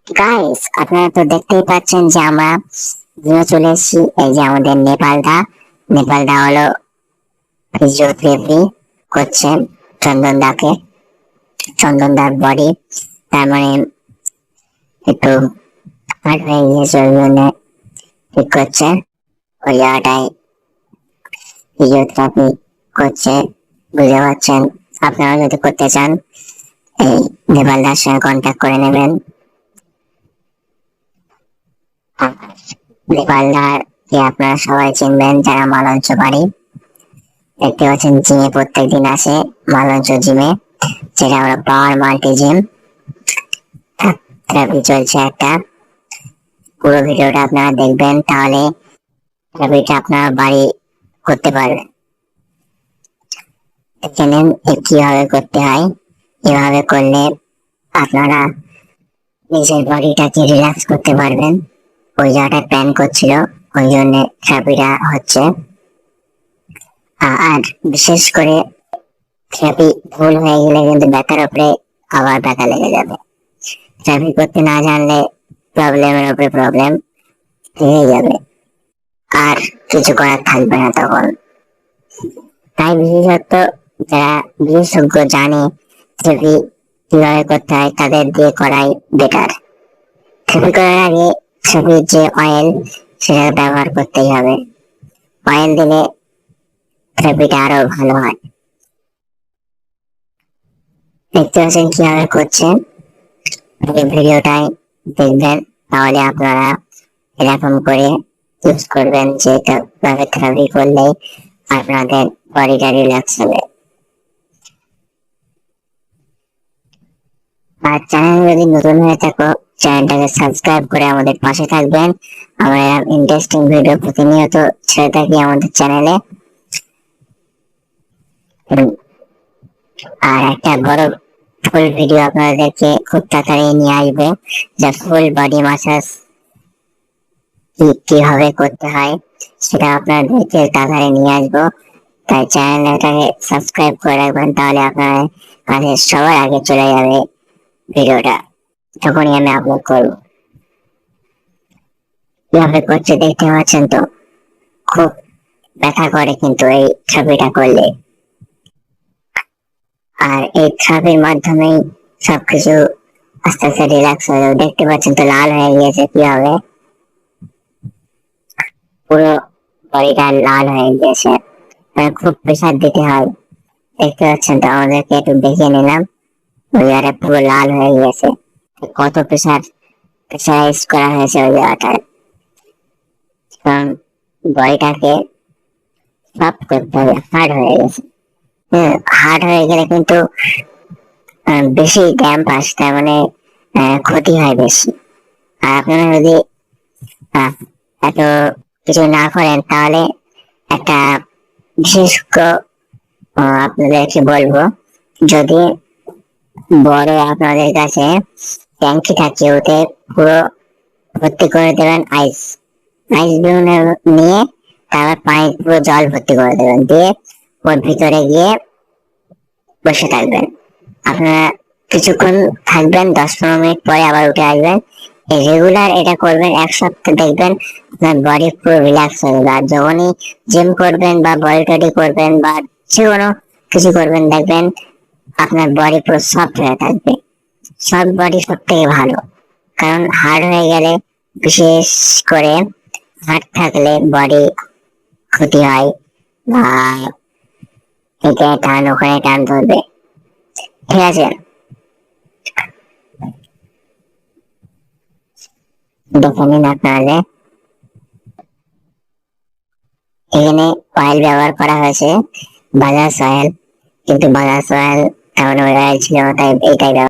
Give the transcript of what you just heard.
Guys, আপনারা তো দেখতেই পাচ্ছেন যে আমরা জিমে চলে এসেছি। এই যে আমাদের নেপালদা হলো ফিজিওথেরাপি করছে চন্দনদাকে। চন্দনদার বডি তার মানে একটু হার্ড হয়ে গিয়েছে, ওই জন্য ঠিক করছে। ওই জায়গাটায় ফিজিওথেরাপি করছে, বুঝতে পারছেন। আপনারা যদি করতে চান এই নেপালদার সঙ্গে কন্ট্যাক্ট করে নেবেন। নেপালদারকে আপনারা সবাই চিনবেন যারা মালঞ্চ বাড়ি। দেখতে পাচ্ছেন জিমে প্রত্যেকদিন আসে, মালঞ্চ জিমে, যেটা হলো পাওয়ার মাল্টি জিম। থেরাপি চলছে একটা। পুরো ভিডিওটা আপনারা দেখবেন, তাহলে থেরাপিটা আপনারা বাড়ি করতে পারবেন। এখানে কিভাবে করতে হয়, এভাবে করলে আপনারা নিজের বডিটাকে রিল্যাক্স করতে পারবেন। ওই জায়গাটা প্ল্যান করছিল, ওই জন্য থেরাপিটা হচ্ছে। আর বিশেষ করে থেরাপি ভুল হয়ে গেলে কিন্তু ব্যথার উপরে আবার ব্যথা লেগে যাবে। থেরাপি করতে না জানলে প্রবলেমের উপরে প্রবলেম হয়ে যাবে, আর কিছু করার থাকবে না তখন। তাই যারা বিশেষজ্ঞ জানে থেরাপি কিভাবে করতে হয়, তাদের দিয়ে করাই বেটার। থেরাপি করার আগে থেরাপির যে অয়েল, সেটা ব্যবহার করতেই হবে। অয়েল দিলে থেরাপিটা আরো ভালো হয়। দেখতে পাচ্ছেন কিভাবে করছে, ভিডিওটাই দেখবেন, তাহলে আপনারা এরকম করে ইউজ করবেন, যে থেরাপি করলে আপনাদের বডিটা রিল্যাক্স হবে। আর চ্যানেল যদি নতুন হয়ে থাকো, চ্যানেলটাকে সাবস্ক্রাইব করে আমাদের পাশে থাকবেন। আমরা ইন্টারেস্টিং ভিডিও প্রতিনিয়ত ছেড়ে থাকি আমাদের চ্যানেলে। আর একটা বড় ফুল ভিডিও আপনাদেরকে খুব তাড়াতাড়ি নিয়ে আসবে, যা ফুল বডি ম্যাসাজ কিভাবে করতে হয় সেটা আপনাদেরকে তাড়াতাড়ি নিয়ে আসবো। তাই চ্যানেলটাকে সাবস্ক্রাইব করে রাখবেন, তাহলে আপনার কাছে সবার আগে চলে যাবে ভিডিওটা, তখনই আমি আপলোড করবো। কিভাবে করছে দেখতে পাচ্ছেন তো, খুব ব্যথা করে কিন্তু এই ছবিটা করলে। আর এই থেরাপির মাধ্যমেই সবকিছু আস্তে আস্তে রিল্যাক্স হয়ে যাবে। দেখতে পাচ্ছেন তো লাল হয়ে গিয়েছে কিভাবে, পুরো বডিটা লাল হয়ে গিয়েছে। খুব প্রেসার দিতে হয়, দেখতে পাচ্ছেন তো, আমাদেরকে একটু দেখিয়ে নিলাম। ওই জায়গাটা পুরো লাল হয়ে গেছে, কত প্রেসারাইজ করা হয়েছে ওই জায়গাটায়। কারণ বডিটাকে সব করতে হবে, হার্ড হয়ে গেছে। হার্ড হয়ে গেলে কিন্তু বেশি ড্যাম্প আসে, তার মানে ক্ষতি হয় বেশি। আর আপনারা যদি এত কিছু না করেন, তাহলে একটা বিশেষজ্ঞ আপনাদেরকে বলবো, যদি বড় আপনাদের কাছে ট্যাঙ্কি থাকে, ওতে পুরো ভর্তি করে দেবেন আইস নিয়ে, তারপর পানি পুরো জল ভর্তি করে দেবেন, দিয়ে ওর ভিতরে গিয়ে বসে থাকবেন। আপনারা কিছুক্ষণ থাকবেন, 10-15 মিনিট পরে আবার উঠে আসবেন। রেগুলার এটা করবেন, এক সপ্তাহ দেখবেন আপনার বডি পুরো রিল্যাক্স হয়ে যাবে। আর যখনই জিম করবেন বা বডি টডি করবেন বা যে কোনো কিছু করবেন, দেখবেন আপনার বডি পুরো সফট হয়ে থাকবে। সফট বডি সব থেকে ভালো, কারণ হার্ড হয়ে গেলে, বিশেষ করে হার্ড থাকলে বডি ক্ষতি হয়, বা এখানে টান ওখানে টান ধরবে। ঠিক আছে, দেখে নিন আপনারা। এখানে অয়েল ব্যবহার করা হয়েছে বাজাজ অয়েল, কিন্তু বাজাজ অয়েল তেমন অয়েল ছিল না, তাই এইটাই